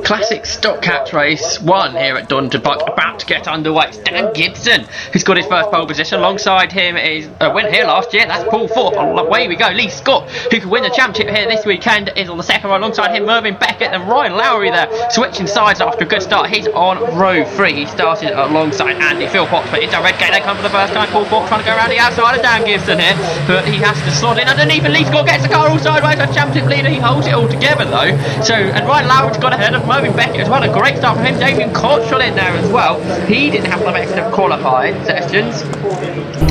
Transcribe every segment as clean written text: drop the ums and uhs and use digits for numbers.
Classic stock catch race 1 here at Donington Park, about to get underway. It's Dan Gibson who's got his first pole position. Alongside him is a win here last year, that's Paul Thorpe. Away we go. Lee Scott, who could win the championship here this weekend, is on the second row. Alongside him, Mervyn Beckett and Ryan Lowry there, switching sides after a good start. He's on row 3. He started alongside Andy Philpott, but into Redgate they come for the first time. Paul Thorpe trying to go around the outside of Dan Gibson here, but he has to slot in underneath, and Lee Scott gets the car all sideways. A championship leader, he holds it all together though. And Ryan Lowry's got ahead of Mervyn Beckett as well. A great start from him. Damien Cottrell in there as well. He didn't have the best of qualifying sessions.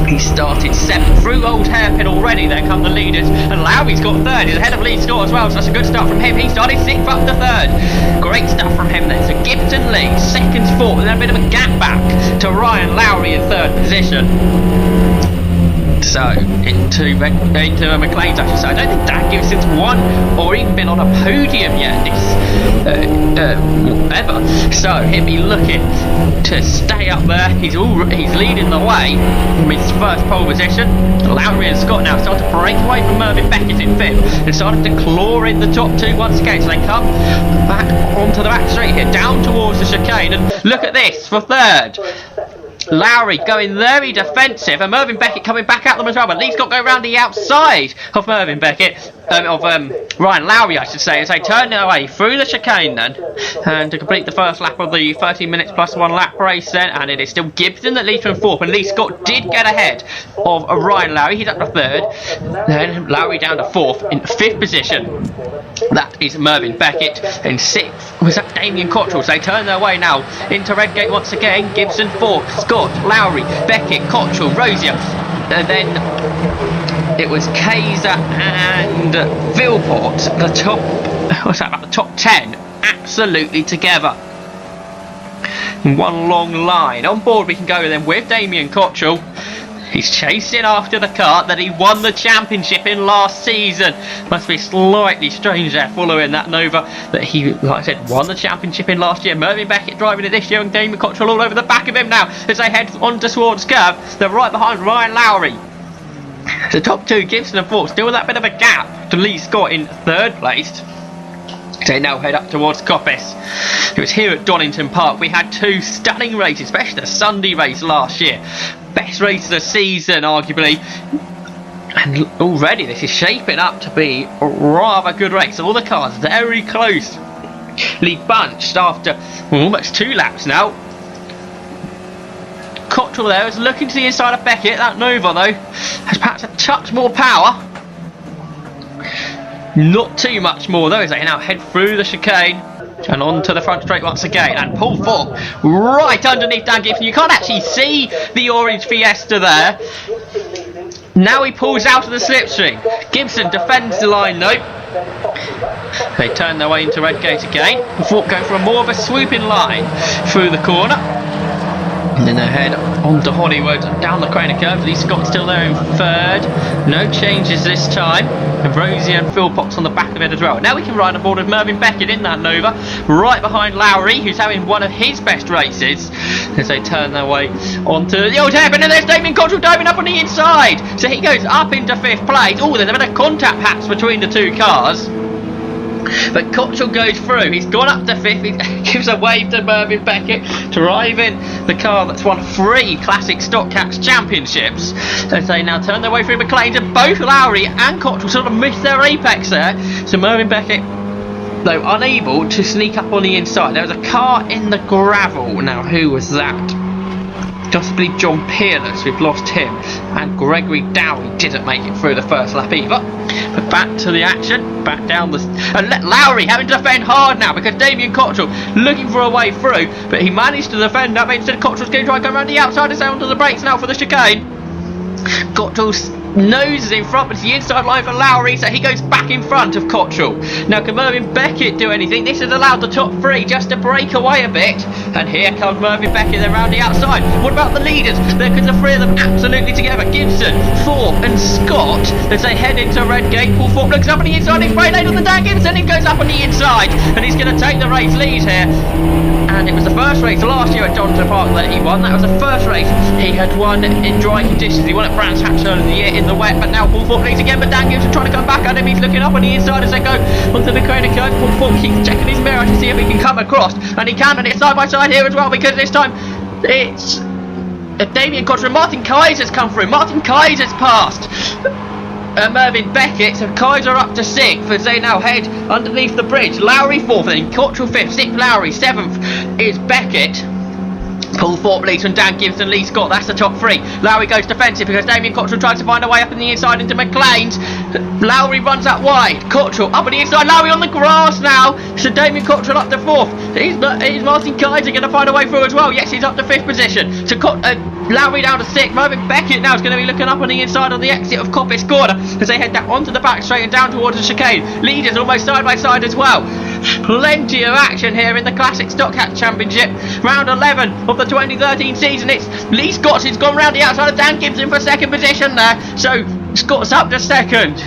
He started 7th through Old Hairpin already. There come the leaders, and Lowry's got 3rd. He's ahead of Lee Scott as well, so that's a good start from him. He started 6th up to 3rd. Great stuff from him then. So Gibson leads, 2nd, 4th, and then a bit of a gap back to Ryan Lowry in 3rd position. So into McLean's, I should say. I don't think Dan Gibson's won or even been on a podium yet ever. So he'll be looking to stay up there. He's leading the way from his first pole position. Lowry and Scott now start to break away from Mervyn Beckett in 5th. They started to claw in the top 2 once again. So they come back onto the back straight here, down towards the chicane, and look at this for 3rd. Lowry going very defensive, and Mervyn Beckett coming back at them as well, but Lee Scott going around the outside of Mervyn Beckett, Ryan Lowry I should say, as they turn their way through the chicane then, and to complete the first lap of the 13 minutes plus 1 lap race then, and it is still Gibson that leads from 4th, and Lee Scott did get ahead of Ryan Lowry. He's up to 3rd, then Lowry down to 4th. In 5th position, that is Mervyn Beckett. In 6th was that Damien Cottrell. So they turn their way now into Redgate once again. Gibson 4th, Scott, Lowry, Beckett, Cottrell, Rosier, and then it was Kaiser and Philpott, the top 10, absolutely together. One long line. On board we can go then with Damien Cottrell. He's chasing after the car that he won the championship in last season. Must be slightly strange there following that Nova that he, like I said, won the championship in last year. Mervyn Beckett driving it this year, and Damien Cottrell all over the back of him now as they head on towards curve. They're right behind Ryan Lowry. The top 2, Gibson and Thorpe, still with that bit of a gap to Lee Scott in 3rd place. They now head up towards Coppice. It was here at Donington Park. We had 2 stunning races, especially the Sunday race last year. Best race of the season, arguably. And already this is shaping up to be a rather good race. All the cars very closely bunched after almost 2 laps now. Cottrell there is looking to the inside of Beckett. That Nova though has perhaps a touch more power. Not too much more though, as they now head through the chicane and onto the front straight once again, and Paul Thorpe right underneath Dan Gibson. You can't actually see the orange Fiesta there. Now he pulls out of the slipstream. Gibson defends the line though. They turn their way into Redgate again. Thorpe going for more of a swooping line through the corner. And then they head on to Hollywood, down the corner curve. Lee Scott's still there in 3rd. No changes this time. And Rosie and Philpott's on the back of it as well. Now we can ride on board with Mervyn Beckett in that Nova, right behind Lowry, who's having one of his best races, as they turn their way onto the Old Hairpin. And there's Damien Cottrell diving up on the inside. So he goes up into 5th place. Oh, there's a bit of contact perhaps between the 2 cars. But Cottrell goes through. He's gone up to 5th. He gives a wave to Mervyn Beckett, driving the car that's won 3 classic stock catch championships. As they now turn their way through McLean's, and both Lowry and Cottrell sort of missed their apex there. So Mervyn Beckett, though unable to sneak up on the inside. There was a car in the gravel. Now who was that? Possibly John Peerless, we've lost him, and Gregory Dowie didn't make it through the first lap either. But back to the action, back down the... and let Lowry having to defend hard now, because Damien Cottrell looking for a way through, but he managed to defend that, but instead Cottrell's going to try and go around the outside and sound to the brakes now for the chicane. Cottrell's nose is in front, but it's the inside line for Lowry, so he goes back in front of Cottrell. Now can Mervyn Beckett do anything? This has allowed the top 3 just to break away a bit, and here comes Mervyn Beckett then round the outside. What about the leaders? Because the 3 of them absolutely together. Gibson, Thorpe and Scott as they head into Redgate. Paul Thorpe looks up on the inside, he's brake lane on the Dan Gibson, he goes up on the inside, and he's going to take the race lead here. And it was the first race last year at Donington Park that he won. That was the first race he had won in dry conditions. He won at Brands Hatch earlier in the year in the wet, but now Paul Thorpe leads again, but Dan Gibson trying to come back at him. He's looking up on the inside as they go onto the corner curve. Paul Thorpe keeps checking his mirror to see if he can come across, and he can, and it's side by side here as well, because this time it's Damien Cottrell. Martin Kaiser's come through. Martin Kaiser's passed Mervyn Beckett, so Kaiser up to 6th as they now head underneath the bridge. Lowry 4th, then Cottrell 5th, 6th Lowry, 7th is Beckett. Paul Thorpe leads from Dan Gibson, Lee Scott, that's the top 3. Lowry goes defensive because Damien Cottrell tries to find a way up in the inside into McLean's. Lowry runs out wide. Cottrell up on the inside, Lowry on the grass now. So Damien Cottrell up to 4th. Is Martin Kaiser going to find a way through as well? Yes, he's up to 5th position. So Lowry down to 6th. Mervyn Beckett now is going to be looking up on the inside on the exit of Coppice Corner as they head down onto the back straight and down towards the chicane. Leaders almost side by side as well. Plenty of action here in the Classic Stock Cat Championship. Round 11 of the 2013 season. It's Lee Scott's who's gone round the outside of Dan Gibson for 2nd position there. So Scott's up to 2nd.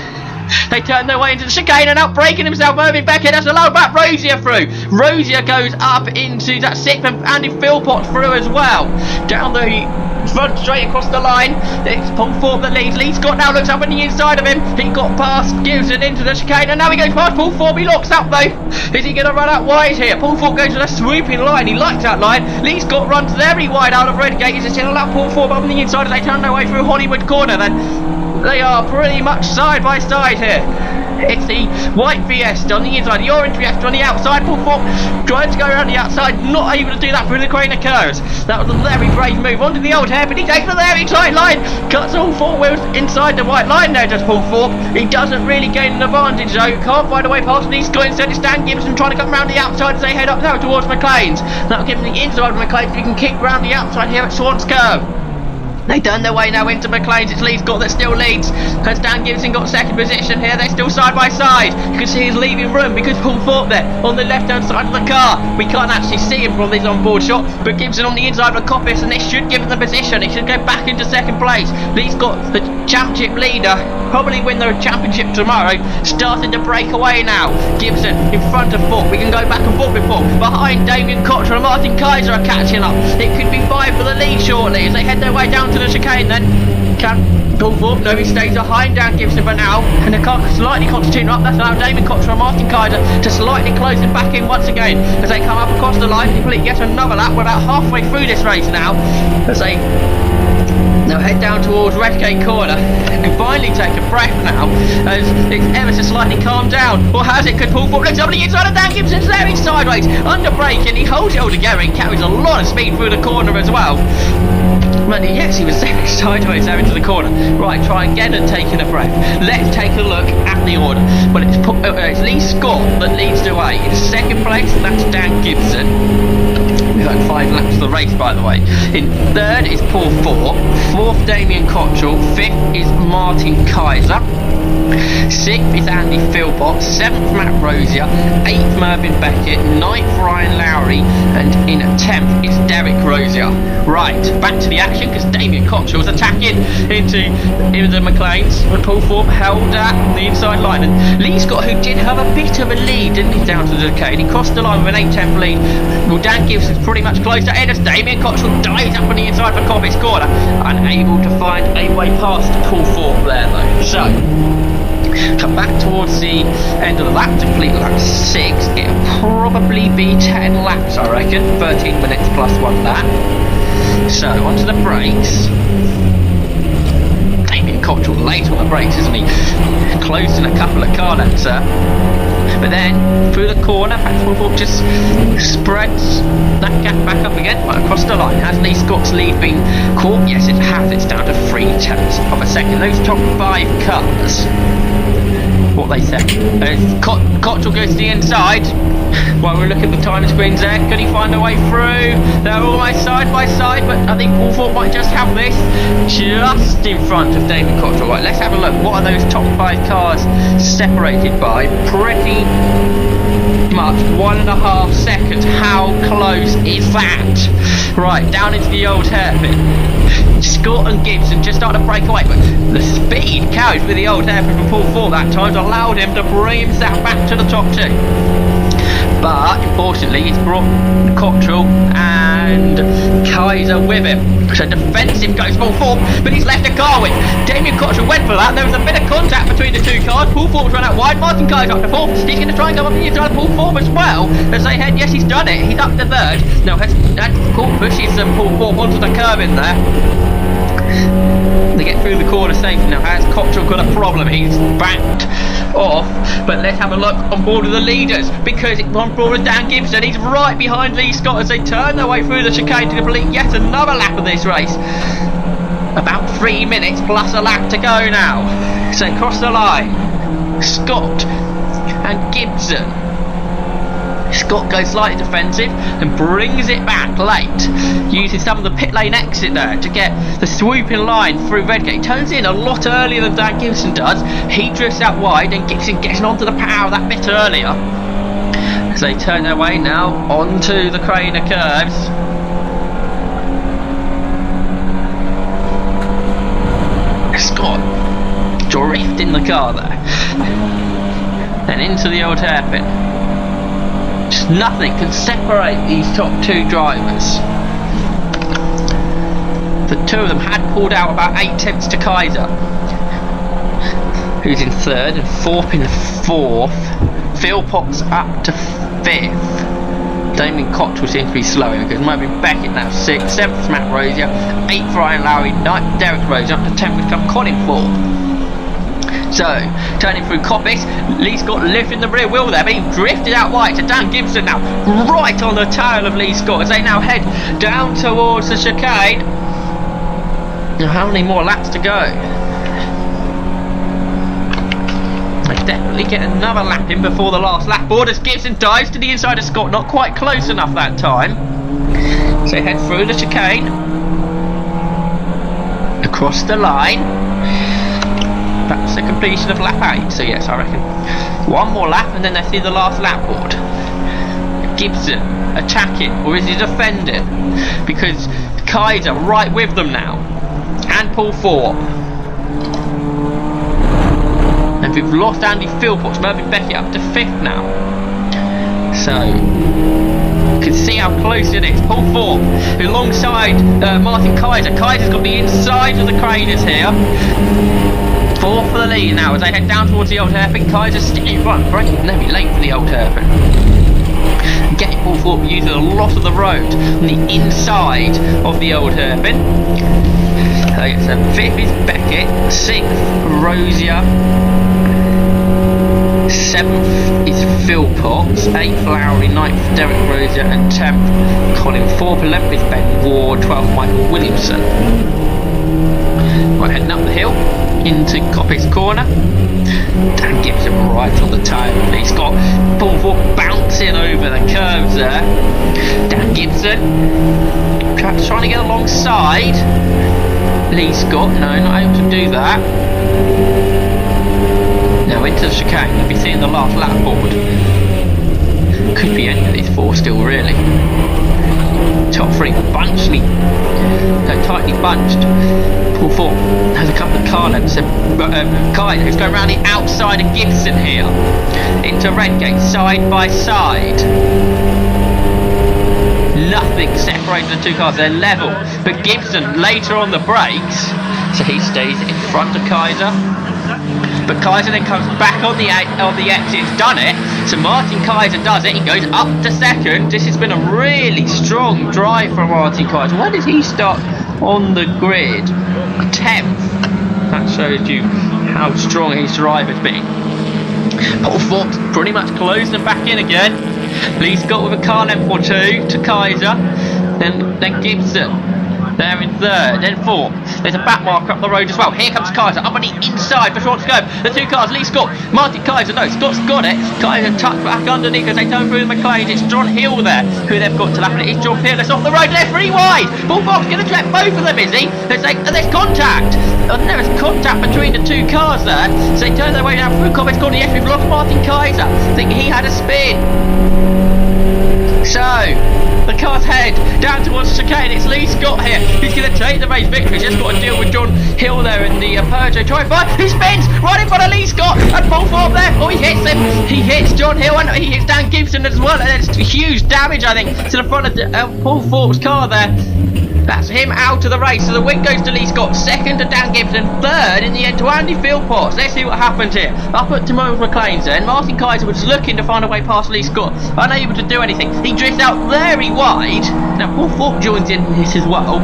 They turn their way into the chicane and out breaking himself. Mervyn Beckett has to load back Rosier through. Rosier goes up into that 6th, and Andy Philpott through as well. Down the front straight across the line. It's Paul Thorpe that leads. Lee Scott now looks up on the inside of him. He got past Gibson into the chicane, and now he goes past Paul Thorpe. He locks up though. Is he going to run out wide here? Paul Thorpe goes to the swooping line. He likes that line. Lee Scott runs very wide out of Redgate. He's still allowed Paul Thorpe up on the inside as they turn their way through Hollywood Corner. Then they are pretty much side by side here. It's the white Fiesta on the inside, the orange Fiesta on the outside. Paul Thorpe trying to go around the outside, not able to do that through the crane of curves. That was a very brave move onto the old hairpin. He takes a very tight line, cuts all 4 wheels inside the white line there, does Paul Thorpe. He doesn't really gain an advantage though. Can't find a way past Lee Scott. Instead it's Dan Gibson trying to come round the outside as they head up now towards McLean's. That'll give him the inside of McLean's. He can kick round the outside here at Swans Curve. They turn their way now into McLean's. It's Lee Scott that still leads. Has Dan Gibson got 2nd position here? They're still side by side. You can see he's leaving room because Paul Thorpe there on the left hand side of the car. We can't actually see him from this onboard shot, but Gibson on the inside of the Coppice, and this should give him the position. He should go back into 2nd place. Lee Scott, the championship leader, probably win the championship tomorrow. Starting to break away now. Gibson in front of Thorpe. We can go back and forth with Thorpe. Behind Damien Cottrell and Martin Kaiser are catching up. It could be 5 for the lead shortly as they head their way down to the chicane. Then can Paul Thorpe, no, he stays behind Dan Gibson for now, and the car slightly concertina up. That's allowed Damien Cottrell and Martin Kaiser to slightly close it back in once again as they come up across the line, complete yet another lap. We're about halfway through this race now as they now head down towards Redgate Corner and finally take a breath now as it's ever so slightly calmed down. Or has it? Could Paul Thorpe looks up on the inside of Dan Gibson's there, he's sideways, under braking, he holds it all together and carries a lot of speed through the corner as well. Yes, he was sideways there into the corner. Right, try again and taking a breath. Let's take a look at the order. Well, it's Lee Scott that leads the way. In 2nd place, that's Dan Gibson. We've had 5 laps of the race, by the way. In 3rd is Paul Thorpe. 4th, Damien Cottrell. 5th is Martin Kaiser. 6th is Andy Philpott. 7th, Matt Rosier. 8th, Mervyn Beckett. 9th, Ryan Lowry. And in 10th is Derek Rosier. Right, back to the action because Damien Cottrell was attacking into the McLean's, but Paul Thorpe held at the inside line, and Lee Scott, who did have a bit of a lead, didn't he, down to the chicane, he crossed the line with an 8-10 lead. Well, Dan Gibson's pretty much close to end as Damien Cottrell dives up on the inside for Coppice Corner, unable to find a way past Paul Thorpe there though. So come back towards the end of the lap to complete lap 6. It'll probably be 10 laps, I reckon, 13 minutes plus 1 lap. So onto the brakes. Damien Cottrell late on the brakes, isn't he? Closed in a couple of car laps there. But then through the corner, Paul Thorpe just spreads that gap back up again, right across the line. Has Lee Scott's lead been caught? Yes, it has. It's down to 3/10 of a second. Those top 5 cars, what they said. Cottrell goes to the inside. While we're looking at the time screens there, could he find a way through? They're almost side by side, but I think Paul Thorpe might just have this just in front of Damien Cottrell. Right, let's have a look. What are those top 5 cars separated by? Pretty much 1.5 seconds. How close is that? Right, down into the old hairpin. Scott and Gibson just started to break away, but the speed carried with the old hairpin from Paul Thorpe that time allowed him to bring himself back to the top 2. but importantly he's brought Cottrell and Kaiser with him. So defensive goes Paul Thorpe, but he's left a car with. Damien Cottrell went for that. There was a bit of contact between the two cars. Paul Thorpe's run out wide. Martin Kaiser up to fourth. He's going to try and go up the inside of Paul Thorpe as well. As they head, yes, he's done it. He's up to third. Now has pushes Paul Thorpe onto the curb in there. They get through the corner safe. Now has Cottrell got a problem? He's backed off, but let's have a look on board of the leaders, because on board with Dan Gibson. He's right behind Lee Scott as they turn their way through the chicane to complete yet another lap of this race. About 3 minutes plus a lap to go now. So across the line, Scott and Gibson. Scott goes slightly defensive and brings it back late, using some of the pit lane exit there to get the swooping line through Redgate. He turns in a lot earlier than Dan Gibson does. He drifts out wide and Gibson gets onto the power that bit earlier. As they turn their way now onto the Craner curves. Scott drifting the car there. Then into the old hairpin. Just nothing can separate these top two drivers. The two of them had pulled out about 8 tenths to Kaiser, who's in third, and Thorpe in fourth. Philpott's up to fifth. Damien Cottrell seems to be slowing because Mervyn Beckett now 6th, 7th Matt Rosier, 8th Ryan Lowry, 9th Derek Rosier, up to 10th would come Colin Thorpe. So, turning through Coppice, Lee Scott lifting the rear wheel there, being drifted out wide to Dan Gibson now, right on the tail of Lee Scott as they now head down towards the chicane. Now, how many more laps to go? They definitely get another lap in before the last lap board as Gibson dives to the inside of Scott, not quite close enough that time. So they head through the chicane, across the line. That's the completion of lap 8, so yes, I reckon one more lap and then they see the last lap board. Gibson attacking, or is he defending? Because Kaiser right with them now, and Paul Thorpe. And we've lost Andy Philpott, Mervyn Beckett up to 5th now. So you can see how close it is. Paul Thorpe alongside Martin Kaiser. Kaiser's got the inside of the Craners here. 4th for the lead now as they head down towards the old hairpin. Kaiser still in front, braking nearly late for the old hairpin. Getting Paul Thorpe using a lot of the road on the inside of the old hairpin. So 5th is Beckett, 6th Rosier, 7th is Philpott, 8th Lowry, 9th Derek Rosier, and 10th Colin Thorpe. 11th is Ben Ward, 12th Michael Williamson. We're heading up the hill into Coppice Corner. Dan Gibson right on the tail. He's got Paul Thorpe bouncing over the curves there. Dan Gibson trying to get alongside Lee Scott. No, not able to do that. Now into the chicane. You'll be seeing the last lap board. Could be any of these four still, really. Top 3 tightly bunched. Paul Thorpe has a couple of car lengths. Kaiser, who's going around the outside of Gibson here into Redgate, side by side. Nothing separating the two cars. They're level, but Gibson later on the brakes, so he stays in front of Kaiser. But Kaiser then comes back on the exit. He's done it. So Martin Kaiser does it. He goes up to 2nd. This has been a really strong drive from Martin Kaiser. Where does he start on the grid? 10th. That shows you how strong his drive has been. Paul Thorpe's pretty much closed and back in again. Lee Scott with a car length or 2 to Kaiser. Then Gibson. They're in 3rd, then 4th. There's a back marker up the road as well. Here comes Kaiser up on the inside for short to go. The two cars, Lee Scott, Martin Kaiser. No, Scott's got it. Kaiser tucked back underneath as they turn through the McLean. It's John Hill there who they've got to lap. And it is John Peerless off the road. They're 3 wide. Paul Fox going to trap both of them, is he? There's contact. There is contact between the two cars there. So they turn their way down through Coppice Corner. Yes, we've lost Martin Kaiser. I think he had a spin. So the cars head down towards towards the chicane. It's Lee Scott here. He's going to take the race victory. He's just got to deal with John Hill there in the Peugeot. Trying by. He spins right in front of Lee Scott. And Paul Thorpe there. Oh, he hits him. He hits John Hill and he hits Dan Gibson as well. And it's huge damage, I think, to the front of Paul Thorpe's car there. That's him out of the race. So the win goes to Lee Scott, second to Dan Gibson, third in the end to Andy Philpotts. Let's see what happens here. Up at Timothy McLean's then. Martin Kaiser was looking to find a way past Lee Scott, unable to do anything. He drifts out very wide. Now Paul Thorpe joins in this as well.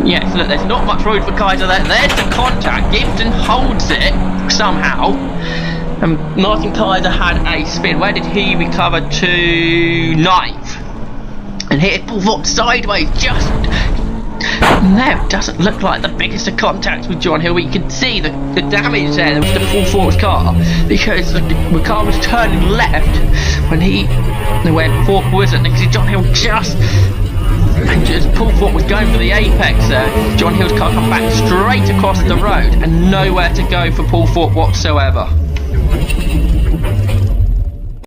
Yes, look, there's not much road for Kaiser there. There's the contact. Gibson holds it somehow. And Martin Kaiser had a spin. Where did he recover to? Ninth. And here's Paul Thorpe sideways, just... No, it doesn't look like the biggest of contacts with John Hill. You can see the damage there with the Paul Thorpe's car, because the car was turning left when Thorpe wasn't, because John Hill just Paul Thorpe was going for the apex there. John Hill's car come back straight across the road and nowhere to go for Paul Thorpe whatsoever.